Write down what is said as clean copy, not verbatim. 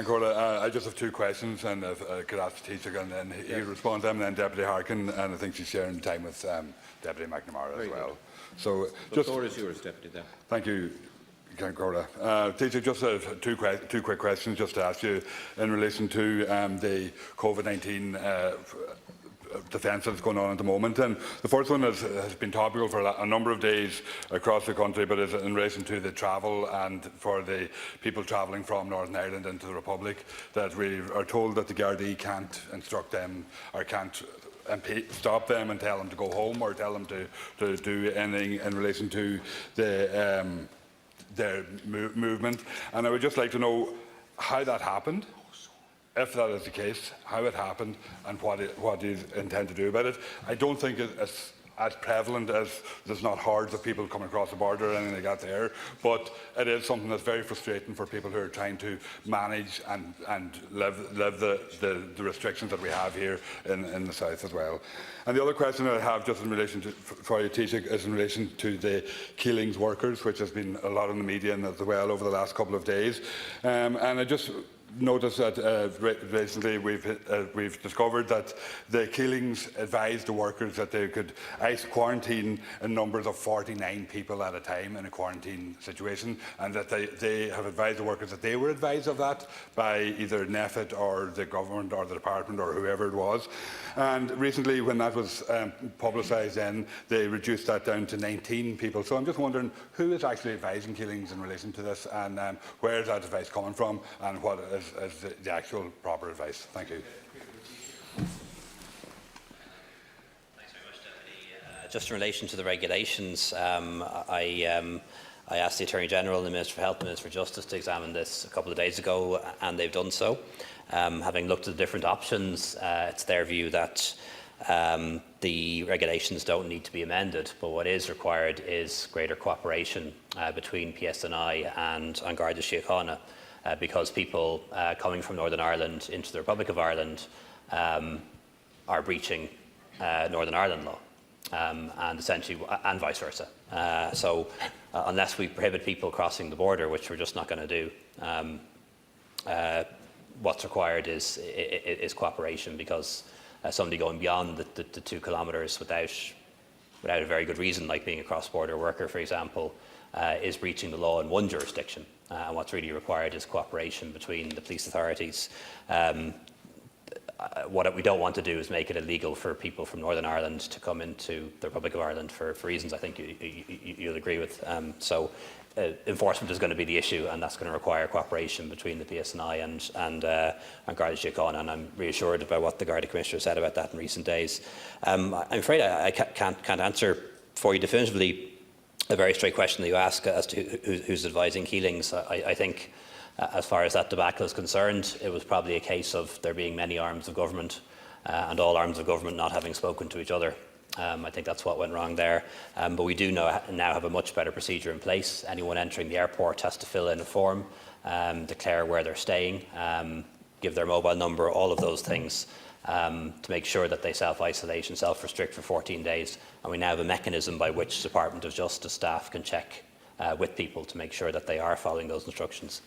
I just have two questions, and if I could ask the Taoiseach, and then he responds to them, and then Deputy Harkin, and I think she's sharing time with Deputy McNamara as well. So the floor is yours, Deputy. There. Thank you. Taoiseach, just have two quick questions just to ask you in relation to the COVID-19 defence that's going on at the moment. And the first one has been topical for a number of days across the country, but is in relation to the travel and for the people travelling from Northern Ireland into the Republic, that we are told that the Gardaí can't instruct them or can't stop them and tell them to go home or tell them to do anything in relation to the, their movement. And I would just like to know how that happened, if that is the case, how it happened and what you intend to do about it. I don't think it's as prevalent as there's not hordes of people coming across the border or anything like that there, but it is something that's very frustrating for people who are trying to manage and live the restrictions that we have here in the south as well. And the other question I have just in relation to, for you, Taoiseach, is in relation to the Keelings workers, which has been a lot in the media and as well over the last couple of days. And I just noticed that recently we've discovered that the Keelings advised the workers that they could quarantine in numbers of 49 people at a time in a quarantine situation, and that they have advised the workers that they were advised of that by either NEFIT or the government or the department or whoever it was. And recently, when that was publicised, then they reduced that down to 19 people. So I'm just wondering who is actually advising Keelings in relation to this, and where is that advice coming from, and what is the actual proper advice? Thank you. Thanks very much, Deputy. Just in relation to the regulations, I asked the Attorney General and the Minister for Health and the Minister for Justice to examine this a couple of days ago, and they've done so. Having looked at the different options, it's their view that the regulations don't need to be amended, but what is required is greater cooperation between PSNI and An Garda Síochána. Because people coming from Northern Ireland into the Republic of Ireland are breaching Northern Ireland law, and essentially, and vice versa. So, unless we prohibit people crossing the border, which we're just not going to do, what's required is cooperation, because somebody going beyond the 2 kilometres without a very good reason, like being a cross-border worker, for example, is breaching the law in one jurisdiction. And what's really required is cooperation between the police authorities. What we don't want to do is make it illegal for people from Northern Ireland to come into the Republic of Ireland for reasons I think you'll agree with. So enforcement is going to be the issue, and that's going to require cooperation between the PSNI and Garda Síochána, and I'm reassured about what the Garda Commissioner said about that in recent days. I'm afraid I can't answer for you definitively a very straight question that you ask as to who's advising Keelings. I think, as far as that debacle is concerned, it was probably a case of there being many arms of government and all arms of government not having spoken to each other. I think that's what went wrong there. But we do now have a much better procedure in place. Anyone entering the airport has to fill in a form, declare where they're staying, give their mobile number, all of those things, to make sure that they self-isolate and self-restrict for 14 days. And we now have a mechanism by which Department of Justice staff can check with people to make sure that they are following those instructions.